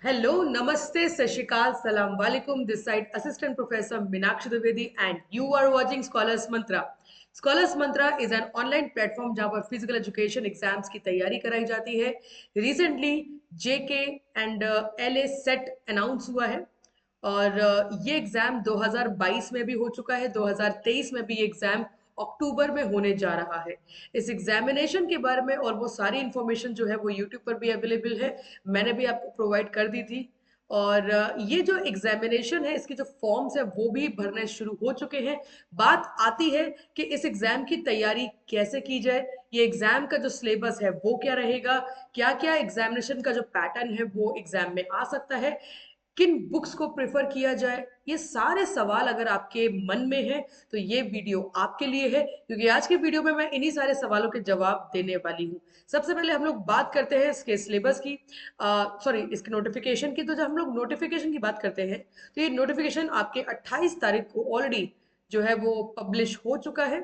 Hello, नमस्ते, सत श्री अकाल, सलाम वालेकुम। This side assistant professor Meenakshi Dwivedi and you are watching scholars Mantra. Scholars Mantra is an online platform जहां पर फिजिकल एजुकेशन एग्जाम्स की तैयारी कराई जाती है। Recently JK and LA set announce हुआ है और ये एग्जाम 2022 में भी हो चुका है, 2023 में भी ये एग्जाम अक्टूबर में होने जा रहा है। इस एग्जामिनेशन के बारे में ऑलमोस्ट सारी इंफॉर्मेशन जो है वो यूट्यूब पर भी अवेलेबल है, मैंने भी आपको प्रोवाइड कर दी थी। और ये जो एग्जामिनेशन है इसके जो फॉर्म्स है वो भी भरने शुरू हो चुके हैं। बात आती है कि इस एग्जाम की तैयारी कैसे की जाए, ये एग्जाम का जो सिलेबस है वो क्या रहेगा, क्या क्या एग्जामिनेशन का जो पैटर्न है वो एग्जाम में आ सकता है, किन बुक्स को प्रेफर किया जाए, ये सारे सवाल अगर आपके मन में है तो ये वीडियो आपके लिए है, क्योंकि आज के वीडियो में मैं इन्हीं सारे सवालों के जवाब देने वाली हूँ। सबसे पहले हम लोग बात करते हैं इसके सिलेबस की, सॉरी इसके नोटिफिकेशन की। तो जब हम लोग नोटिफिकेशन की बात करते हैं तो ये नोटिफिकेशन आपके 28 तारीख को ऑलरेडी जो है वो पब्लिश हो चुका है।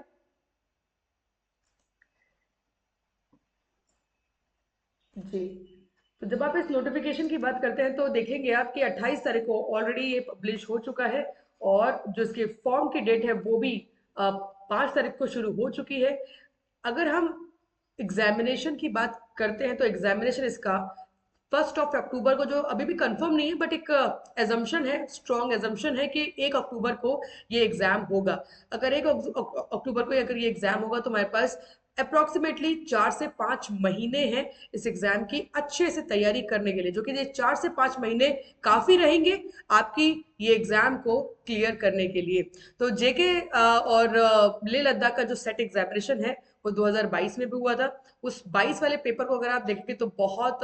जी, तो जब आप इस नोटिफिकेशन की बात करते हैं तो देखेंगे आप कि 28 तारीख को ऑलरेडी ये पब्लिश हो चुका है और जो इसके फॉर्म की डेट है वो भी 5 तारीख को शुरू हो चुकी है। अगर हम एग्जामिनेशन की बात करते हैं तो एग्जामिनेशन इसका 1 अक्टूबर को, जो अभी भी कंफर्म नहीं है बट एक एजम्पशन है, स्ट्रॉन्ग एजम्पशन है कि 1 अक्टूबर को ये एग्जाम होगा। अगर 1 अक्टूबर को अगर ये एग्जाम होगा तो हमारे पास अप्रोक्सीमेटली 4 से 5 महीने हैं इस एग्जाम की अच्छे से तैयारी करने के लिए, जो कि ये 4 से 5 महीने काफी रहेंगे आपकी ये एग्जाम को क्लियर करने के लिए। तो जेके और लेह लद्दाख का जो सेट एग्जामिनेशन है वो 2022 में भी हुआ था। उस 22 वाले पेपर को अगर आप देखेंगे तो बहुत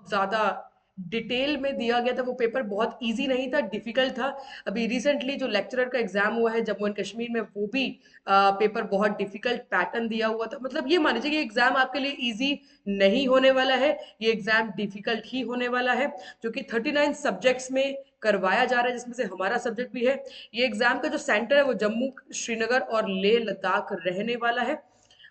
ज्यादा डिटेल में दिया गया था। वो पेपर बहुत इजी नहीं था, डिफिकल्ट था। अभी रिसेंटली जो लेक्चरर का एग्जाम हुआ है जम्मू एंड कश्मीर में, वो भी पेपर बहुत डिफिकल्ट पैटर्न दिया हुआ था। मतलब ये मान लीजिए कि एग्जाम आपके लिए इजी नहीं होने वाला है, ये एग्जाम डिफिकल्ट ही होने वाला है, जो कि 39 सब्जेक्ट्स में करवाया जा रहा है, जिसमें से हमारा सब्जेक्ट भी है। ये एग्जाम का जो सेंटर है वो जम्मू, श्रीनगर और लेह लद्दाख रहने वाला है।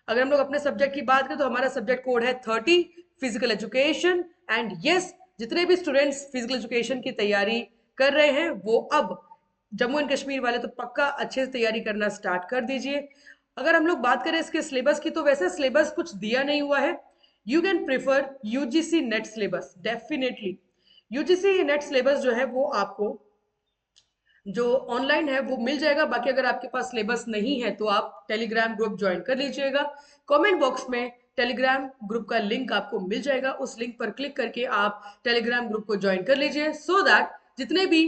अगर हम लोग अपने सब्जेक्ट की बात करें तो हमारा सब्जेक्ट कोड है 30 फिजिकल एजुकेशन। एंड यस, जितने भी स्टूडेंट्स फिजिकल एजुकेशन की तैयारी कर रहे हैं वो अब जम्मू एंड कश्मीर वाले तो पक्का अच्छे से तैयारी करना स्टार्ट कर दीजिए। अगर हम लोग बात करें इसके सिलेबस की तो वैसे सिलेबस कुछ दिया नहीं हुआ है। You can prefer UGC net syllabus, definitely UGC net syllabus जो है वो आपको जो ऑनलाइन है वो मिल जाएगा। बाकी अगर आपके पास सिलेबस नहीं है तो आप टेलीग्राम ग्रुप ज्वाइन कर लीजिएगा। कमेंट बॉक्स में टेलीग्राम ग्रुप का लिंक आपको मिल जाएगा, उस लिंक पर क्लिक करके आप टेलीग्राम ग्रुप को ज्वाइन कर लीजिए, सो दैट जितने भी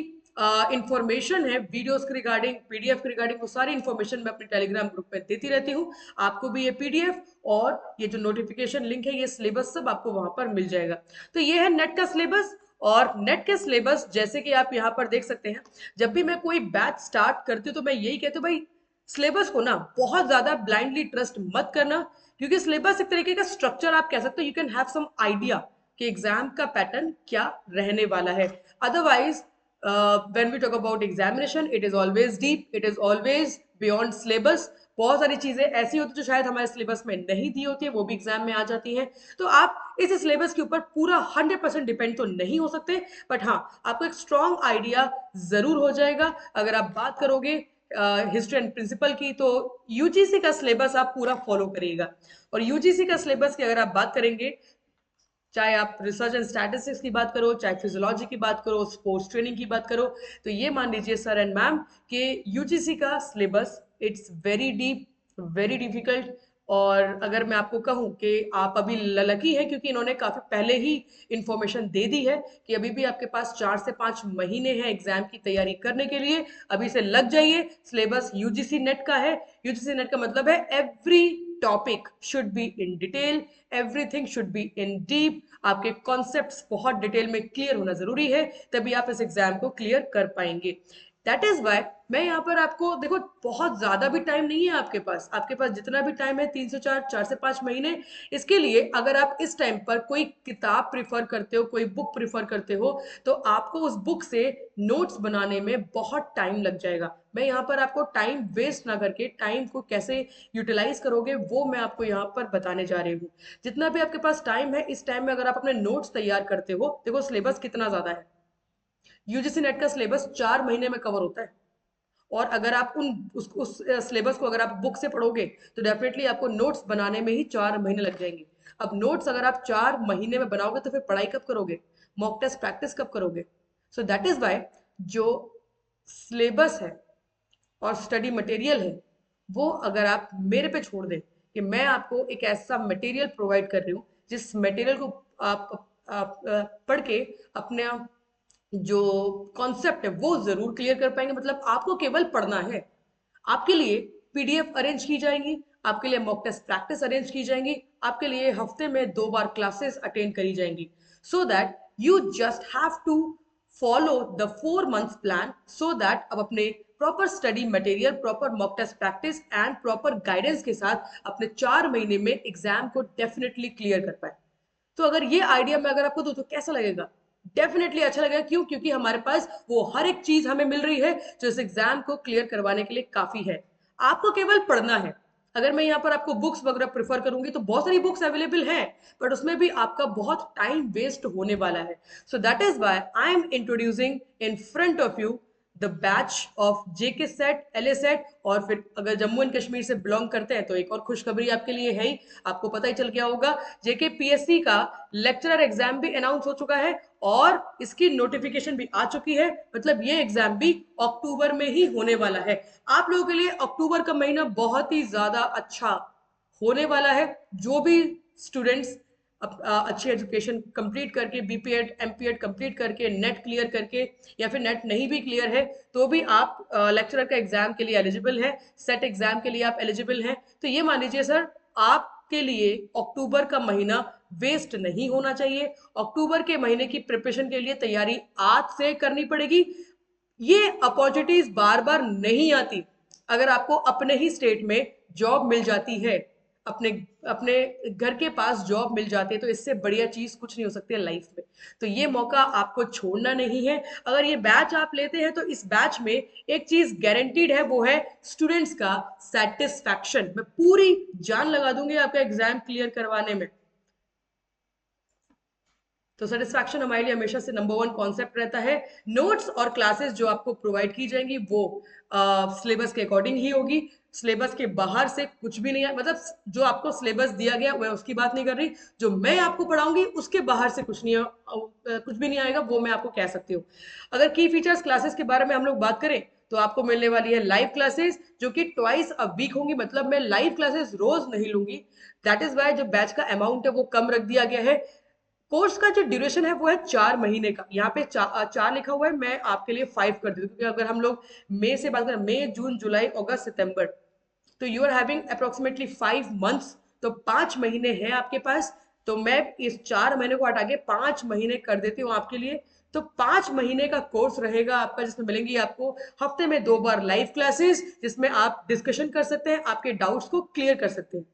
इंफॉर्मेशन है वीडियोस के रिगार्डिंग, पीडीएफ के रिगार्डिंग, वो सारी इंफॉर्मेशन मैं अपने टेलीग्राम ग्रुप में देती रहती हूँ। आपको भी ये पीडीएफ और ये जो नोटिफिकेशन लिंक है, ये सिलेबस सब आपको वहां पर मिल जाएगा। तो ये है नेट का सिलेबस। और नेट के सिलेबस जैसे कि आप यहाँ पर देख सकते हैं, जब भी मैं कोई बैच स्टार्ट करती हूँ तो मैं यही कहती हूँ, भाई सिलेबस को ना बहुत ज्यादा ब्लाइंडली ट्रस्ट मत करना, क्योंकि सिलेबस एक तरीके का स्ट्रक्चर आप कह सकते हो, you can have some idea कि एग्जाम का पैटर्न क्या रहने वाला है। Otherwise when we talk about examination, it is always deep, it is always beyond syllabus. बहुत सारी चीजें ऐसी होती जो शायद हमारे सिलेबस में नहीं दी होती है, वो भी एग्जाम में आ जाती हैं। तो आप इस सिलेबस के ऊपर पूरा 100% डिपेंड तो नहीं हो सकते, बट हाँ आपको एक स्ट्रॉन्ग आइडिया जरूर हो जाएगा। अगर आप बात करोगे हिस्ट्री एंड प्रिंसिपल की तो यूजीसी का सिलेबस आप पूरा फॉलो करिएगा। और यूजीसी का सिलेबस की अगर आप बात करेंगे, चाहे आप रिसर्च एंड स्टैटिस्टिक्स की बात करो, चाहे फिजियोलॉजी की बात करो, स्पोर्ट्स ट्रेनिंग की बात करो, तो ये मान लीजिए सर एंड मैम कि यूजीसी का syllabus it's very deep, very difficult. और अगर मैं आपको कहूं कि आप अभी लकी हैं क्योंकि इन्होंने काफी पहले ही इंफॉर्मेशन दे दी है कि अभी भी आपके पास 4 से 5 महीने हैं एग्जाम की तैयारी करने के लिए। अभी से लग जाइए, सिलेबस यूजीसी नेट का है। यूजीसी नेट का मतलब है every topic should be in detail, everything should be in deep. आपके कॉन्सेप्ट्स बहुत डिटेल में क्लियर होना जरूरी है, तभी आप इस एग्जाम को क्लियर कर पाएंगे। दैट इज वाई मैं यहाँ पर आपको, देखो बहुत ज्यादा भी टाइम नहीं है आपके पास, आपके पास जितना भी टाइम है 3 से 4, 4 से 5 महीने। इसके लिए अगर आप इस टाइम पर कोई किताब प्रिफर करते हो, कोई बुक प्रिफर करते हो, तो आपको उस बुक से नोट्स बनाने में बहुत टाइम लग जाएगा। मैं यहाँ पर आपको टाइम वेस्ट ना करके टाइम को कैसे यूटिलाइज करोगे वो मैं आपको यहाँ पर बताने जा रही हूँ। जितना भी आपके पास टाइम है, इस टाइम में अगर आप अपने नोट्स तैयार करते हो, देखो सिलेबस कितना ज्यादा है, यूजीसी नेट का सिलेबस 4 महीने में कवर होता है, और अगर आप उस सिलेबस को अगर आप बुक से पढ़ोगे तो डेफिनेटली आपको नोट्स बनाने में ही 4 महीने लग जाएंगे। अब नोट्स अगर आप 4 महीने में बनाओगे तो फिर पढ़ाई कब करोगे, मॉक टेस्ट प्रैक्टिस कब करोगे? सो दैट इज वाई जो सिलेबस है और स्टडी मटेरियल है वो अगर आप मेरे पे छोड़ दें कि मैं आपको एक ऐसा मटेरियल प्रोवाइड कर रही हूँ जिस मटेरियल को आप पढ़ के अपने जो कॉन्सेप्ट है वो जरूर क्लियर कर पाएंगे। मतलब आपको केवल पढ़ना है, आपके लिए पीडीएफ अरेंज की जाएंगी, आपके लिए मॉक टेस्ट प्रैक्टिस अरेंज की जाएंगी, आपके लिए हफ्ते में 2 बार क्लासेस अटेंड करी जाएंगी, so that you just have to follow the 4 months plan, so that अब अपने proper study material, proper mock test practice and proper guidance के साथ अपने 4 महीने में एग्जाम को डेफिनेटली क्लियर कर पाए। तो अगर ये आइडिया मैं अगर आपको दूं तो कैसा लगेगा? डेफिनेटली अच्छा लगेगा। क्यों? क्योंकि हमारे पास वो हर एक चीज हमें मिल रही है जो इस एग्जाम को क्लियर करवाने के लिए काफी है। आपको केवल पढ़ना है। अगर मैं यहाँ पर आपको बुक्स वगैरह प्रेफर करूंगी तो बहुत सारी बुक्स अवेलेबल हैं, बट उसमें भी आपका बहुत टाइम वेस्ट होने वाला है। So that is why I am introducing in front of you the batch of JK SET, LA SET, और फिर अगर जम्मू एंड कश्मीर से बिलोंग करते हैं तो एक और खुशखबरी आपके लिए है ही, आपको पता ही चल गया होगा, जेके पीएससी का लेक्चरर एग्जाम भी अनाउंस हो चुका है और इसकी नोटिफिकेशन भी आ चुकी है। मतलब ये एग्जाम भी अक्टूबर में ही होने वाला है। आप लोगों के लिए अक्टूबर का महीना बहुत ही ज्यादा अच्छा होने वाला है। जो भी स्टूडेंट्स अच्छी एजुकेशन कंप्लीट करके बीपीएड एमपीएड कंप्लीट करके नेट क्लियर करके या फिर नेट नहीं भी क्लियर है तो भी आप लेक्चरर का एग्जाम के लिए एलिजिबल है, सेट एग्जाम के लिए आप एलिजिबल हैं, तो ये मान लीजिए सर आपके लिए अक्टूबर का महीना वेस्ट नहीं होना चाहिए। अक्टूबर के महीने की प्रिपरेशन के लिए तैयारी आज से करनी पड़ेगी। ये अपॉर्चुनिटीज बार बार नहीं आती। अगर आपको अपने ही स्टेट में जॉब मिल जाती है, अपने अपने घर के पास जॉब मिल जाती है, तो इससे बढ़िया चीज कुछ नहीं हो सकती है लाइफ में। तो ये मौका आपको छोड़ना नहीं है। अगर ये बैच आप लेते हैं तो इस बैच में एक चीज गारंटीड है, वो है स्टूडेंट्स का सेटिस्फैक्शन। मैं पूरी जान लगा दूंगी आपका एग्जाम क्लियर करवाने में। तो सेटिस्फैक्शन हमारे लिए हमेशा से नंबर 1 कॉन्सेप्ट रहता है। नोट्स और क्लासेस जो आपको प्रोवाइड की जाएंगी वो सिलेबस के अकॉर्डिंग ही होगी। सिलेबस के बाहर से कुछ भी नहीं है। मतलब जो आपको सिलेबस दिया गया मैं उसकी बात नहीं कर रही, जो मैं आपको पढ़ाऊंगी उसके बाहर से कुछ नहीं कुछ भी नहीं आएगा, वो मैं आपको कह सकती हूँ। अगर की फीचर्स क्लासेस के बारे में हम लोग बात करें तो आपको मिलने वाली है लाइव क्लासेस जो कि ट्वाइस अ वीक होंगी। मतलब मैं लाइव क्लासेस रोज नहीं लूंगी। दैट इज वाई जो बैच का अमाउंट है वो कम रख दिया गया है। कोर्स का जो ड्यूरेशन है वो है 4 महीने का। यहाँ पे चार लिखा हुआ है, मैं आपके लिए 5 कर देती हूँ क्योंकि अगर हम लोग मई से बात करें, मई जून जुलाई अगस्त सितंबर, तो you are having approximately 5 months. तो 5 महीने हैं आपके पास। तो मैं इस 4 महीने को हटा के 5 महीने कर देती हूँ आपके लिए। तो 5 महीने का कोर्स रहेगा आपका जिसमें मिलेंगी आपको हफ्ते में 2 बार लाइव क्लासेस जिसमें आप डिस्कशन कर सकते हैं, आपके डाउट्स को क्लियर कर सकते हैं।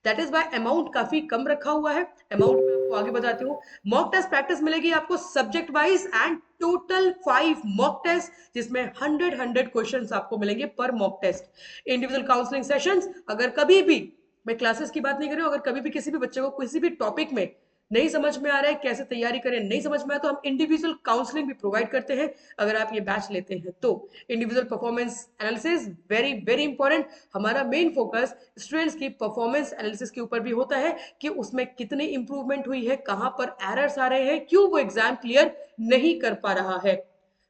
दैट इज वाई अमाउंट काफी कम रखा हुआ है। अमाउंट मैं आपको आगे बताती हूँ। मॉक टेस्ट प्रैक्टिस मिलेगी आपको subject wise and total 5 mock test जिसमें 100 क्वेश्चन आपको मिलेंगे पर mock test. Individual counselling sessions, अगर कभी भी, मैं क्लासेस की बात नहीं कर रही हूँ, अगर कभी भी किसी भी बच्चे को किसी भी टॉपिक में नहीं समझ में आ रहा है कैसे तैयारी करें, नहीं समझ में आया, तो हम इंडिविजुअल काउंसलिंग भी प्रोवाइड करते हैं अगर आप ये बैच लेते हैं तो। Individual performance analysis very very important. हमारा मेन फोकस स्टूडेंट्स की परफॉर्मेंस एनालिसिस के ऊपर भी होता है कि उसमें कितनी इंप्रूवमेंट हुई है, कहां पर एरर्स आ रहे हैं, क्यों वो एग्जाम क्लियर नहीं कर पा रहा है।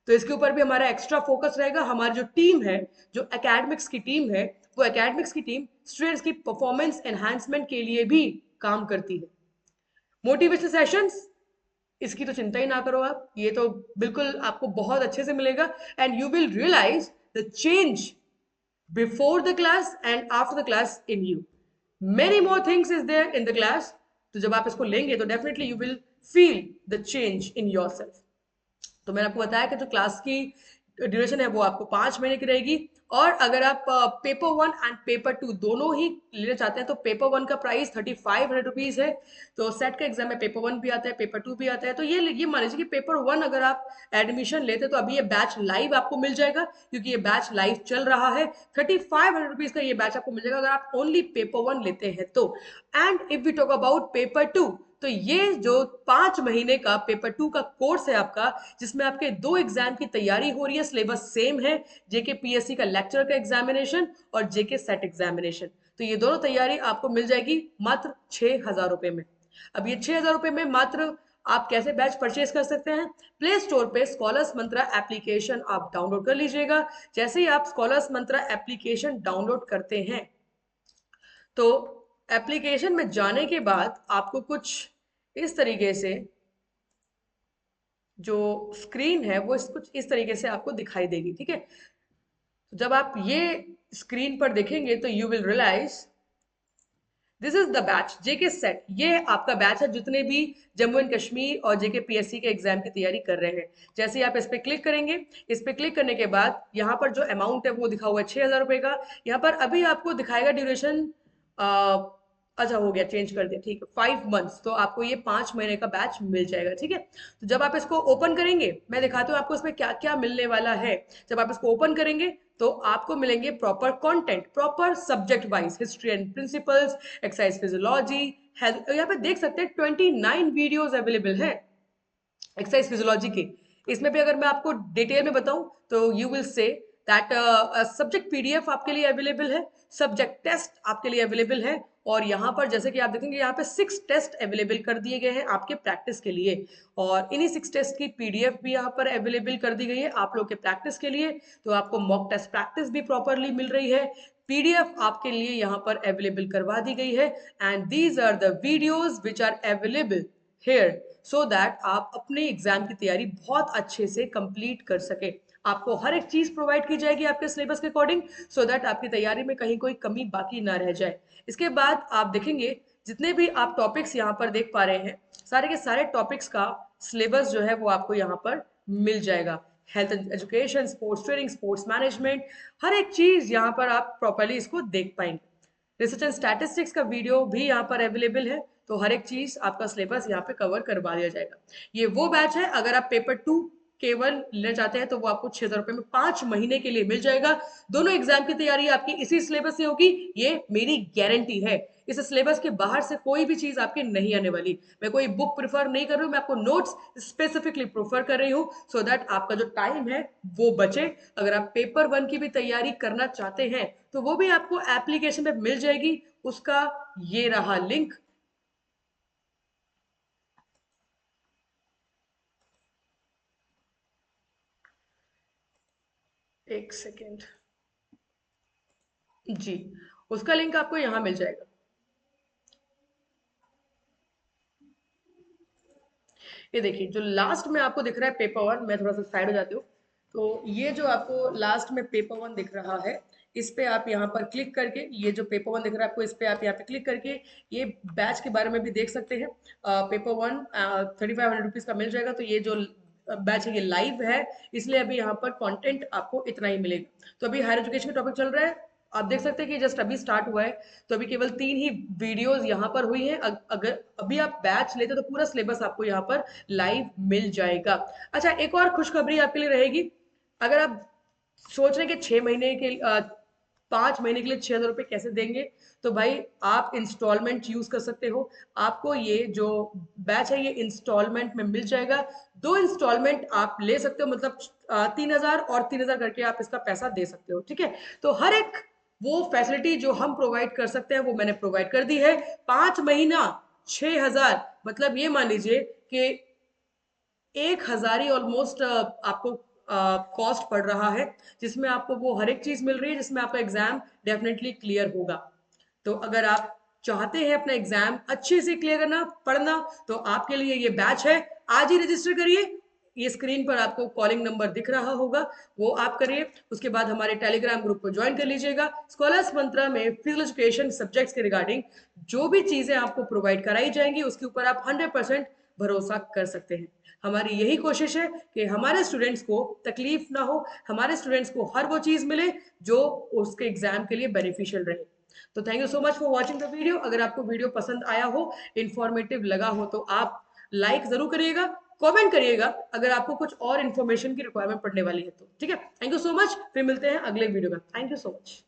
तो इसके ऊपर भी हमारा एक्स्ट्रा फोकस रहेगा। हमारी जो टीम है, जो एकेडमिक्स की टीम है, वो एकेडमिक्स की टीम स्टूडेंट्स की परफॉर्मेंस एनहांसमेंट के लिए भी काम करती है। मोटिवेशन सेशंस, इसकी तो चिंता ही ना करो आप, ये तो बिल्कुल आपको बहुत अच्छे से मिलेगा and you will realise the change before the class and after the class in you. Many more things is there in the class. तो जब आप इसको लेंगे तो definitely you will feel the change in your self. तो मैंने आपको बताया कि जो क्लास की ड्यूरेशन है वो आपको 5 महीने की रहेगी। और अगर आप पेपर 1 एंड पेपर 2 दोनों ही लेना चाहते हैं तो पेपर 1 का प्राइस 3500 रुपीज है। तो सेट का एग्जाम में पेपर 1 भी आता है, पेपर 2 भी आता है। तो ये मान लीजिए कि पेपर 1 अगर आप एडमिशन लेते तो अभी ये बैच लाइव आपको मिल जाएगा क्योंकि ये बैच लाइव चल रहा है। 3500 रुपीज का ये बैच आपको मिल जाएगा अगर आप ओनली पेपर 1 लेते हैं तो। And if we talk about paper 2, तो ये जो 5 महीने का पेपर 2 का कोर्स है आपका, जिसमें आपके 2 एग्जाम की तैयारी हो रही है, सिलेबस सेम है, जेके पीएससी का लेक्चर का एग्जामिनेशन और जेके सेट एग्जामिनेशन। तो ये दोनों तैयारी आपको मिल जाएगी मात्र 6,000 रुपए में। अब ये 6,000 रुपए में मात्र आप कैसे बैच परचेज कर सकते हैं? प्ले स्टोर पे स्कॉलर्स मंत्रा एप्लीकेशन आप डाउनलोड कर लीजिएगा। जैसे ही आप स्कॉलर्स मंत्रा एप्लीकेशन डाउनलोड करते हैं, तो एप्लीकेशन में जाने के बाद आपको कुछ इस तरीके से जो स्क्रीन है वो कुछ इस तरीके से आपको दिखाई देगी, ठीक है। जब आप ये स्क्रीन पर देखेंगे तो you will realise this is the batch JK SET. ये आपका बैच है जितने भी जम्मू एंड कश्मीर और जेके पीएससी के एग्जाम की तैयारी कर रहे हैं। जैसे ही आप इस पे क्लिक करेंगे, इस पे क्लिक करने के बाद यहाँ पर जो अमाउंट है वो दिखा हुआ है 6,000 रुपए का। यहाँ पर अभी आपको दिखाएगा ड्यूरेशन, अच्छा हो गया, चेंज कर दिया, ठीक है, 5 मंथ्स। तो आपको ये 5 महीने का बैच मिल जाएगा, ठीक है। तो जब आप इसको ओपन करेंगे, मैं दिखाती हूँ आपको इसमें क्या क्या मिलने वाला है। जब आप इसको ओपन करेंगे तो आपको मिलेंगे proper content, proper subject wise, history and principles, exercise physiology, health. यहाँ पे देख सकते हैं 29 वीडियोज अवेलेबल है एक्सरसाइज फिजियोलॉजी के। इसमें भी अगर मैं आपको डिटेल में बताऊं तो you will say that subject PDF आपके लिए अवेलेबल है, सब्जेक्ट टेस्ट आपके लिए अवेलेबल है, और यहाँ पर जैसे कि आप देखेंगे यहाँ पे 6 टेस्ट अवेलेबल कर दिए गए हैं आपके प्रैक्टिस के लिए, और इन्हीं 6 टेस्ट की पीडीएफ भी यहाँ पर अवेलेबल कर दी गई है आप लोग के प्रैक्टिस के लिए। तो आपको मॉक टेस्ट प्रैक्टिस भी प्रॉपरली मिल रही है, पीडीएफ आपके लिए यहाँ पर अवेलेबल करवा दी गई है। And these are the videos which are available here so that आप अपने एग्जाम की तैयारी बहुत अच्छे से कंप्लीट कर सके। आपको हर एक चीज प्रोवाइड की जाएगी आपके सिलेबस के अकॉर्डिंग, सो दैट आपकी तैयारी में कहीं कोई कमी बाकी ना रह जाए। इसके बाद आप देखेंगे जितने भी आप टॉपिक्स यहाँ पर देख पा रहे हैं, सारे के सारे टॉपिक्स का सिलेबस जो है वो आपको यहाँ पर मिल जाएगा। Health education, sports training, sports management, हर एक चीज यहाँ पर आप प्रॉपरली इसको देख पाएंगे। रिसर्च एंड स्टैटिस्टिक्स का वीडियो भी यहाँ पर अवेलेबल है। तो हर एक चीज आपका सिलेबस यहाँ पे कवर करवा दिया जाएगा। ये वो बैच है, अगर आप पेपर 2 केवल लेना चाहते हैं तो वो आपको 6,000 रुपए में 5 महीने के लिए मिल जाएगा। दोनों एग्जाम की तैयारी आपकी इसी सिलेबस से होगी, ये मेरी गारंटी है। इस सिलेबस के बाहर से कोई भी चीज आपके नहीं आने वाली। मैं कोई बुक प्रेफर नहीं कर रही हूँ, मैं आपको नोट्स स्पेसिफिकली प्रेफर कर रही हूँ, सो दैट आपका जो टाइम है वो बचे। अगर आप पेपर 1 की भी तैयारी करना चाहते हैं तो वो भी आपको एप्लीकेशन में मिल जाएगी, उसका ये रहा लिंक। एक सेकेंड जी, उसका लिंक आपको यहां मिल जाएगा। ये देखिए जो लास्ट में आपको दिख रहा है पेपर 1, मैं थोड़ा सा साइड हो जाती हूँ। तो ये जो आपको लास्ट में पेपर 1 दिख रहा है, इस पे आप यहाँ पर क्लिक करके, ये जो पेपर 1 दिख रहा है आपको, इस पे आप यहाँ पे क्लिक करके ये बैच के बारे में भी देख सकते हैं। पेपर 1 3,500 रुपीज का मिल जाएगा। तो ये जो बैच है ये लाइव है, इसलिए अभी यहाँ पर कंटेंट आपको इतना ही मिलेगा। तो अभी हायर एजुकेशन का टॉपिक चल रहा है, आप देख सकते हैं कि जस्ट अभी स्टार्ट हुआ है। तो अभी केवल 3 ही वीडियोस यहाँ पर हुई हैं। अगर अभी आप बैच लेते तो पूरा सिलेबस आपको यहाँ पर लाइव मिल जाएगा। अच्छा, एक और खुशखबरी आपके लिए रहेगी। अगर आप सोच रहे हैं कि 6 महीने के 5 महीने के लिए 6,000 रुपये कैसे देंगे, तो भाई आप इंस्टॉलमेंट यूज कर सकते हो। आपको ये जो बैच है ये इंस्टॉलमेंट में मिल जाएगा। 2 इंस्टॉलमेंट आप ले सकते हो, मतलब 3,000 और 3,000 करके आप इसका पैसा दे सकते हो, ठीक है। तो हर एक वो फैसिलिटी जो हम प्रोवाइड कर सकते हैं वो मैंने प्रोवाइड कर दी है। 5 महीना 6,000, मतलब ये मान लीजिए कि 1,000 ही ऑलमोस्ट आपको कॉस्ट पड़ रहा है, जिसमें आपको वो हर एक चीज मिल रही है, जिसमें आपका एग्जाम डेफिनेटली क्लियर होगा। तो अगर आप चाहते हैं अपना एग्जाम अच्छे से क्लियर करना, पढ़ना, तो आपके लिए ये बैच है। आज ही रजिस्टर करिए। ये स्क्रीन पर आपको कॉलिंग नंबर दिख रहा होगा, वो आप करिए। उसके बाद हमारे टेलीग्राम ग्रुप को ज्वाइन कर लीजिएगा। स्कॉलर्स मंत्रा में फिजिकल एजुकेशन सब्जेक्ट्स के रिगार्डिंग जो भी चीजें आपको प्रोवाइड कराई जाएंगी उसके ऊपर आप 100% भरोसा कर सकते हैं। हमारी यही कोशिश है कि हमारे स्टूडेंट्स को तकलीफ ना हो, हमारे स्टूडेंट्स को हर वो चीज मिले जो उसके एग्जाम के लिए बेनिफिशियल रहे। तो thank you so much for watching the video. अगर आपको वीडियो पसंद आया हो, इंफॉर्मेटिव लगा हो, तो आप लाइक जरूर करिएगा, कमेंट करिएगा अगर आपको कुछ और इन्फॉर्मेशन की रिक्वायरमेंट पड़ने वाली है तो, ठीक है। थैंक यू सो मच, फिर मिलते हैं अगले वीडियो में। Thank you so much.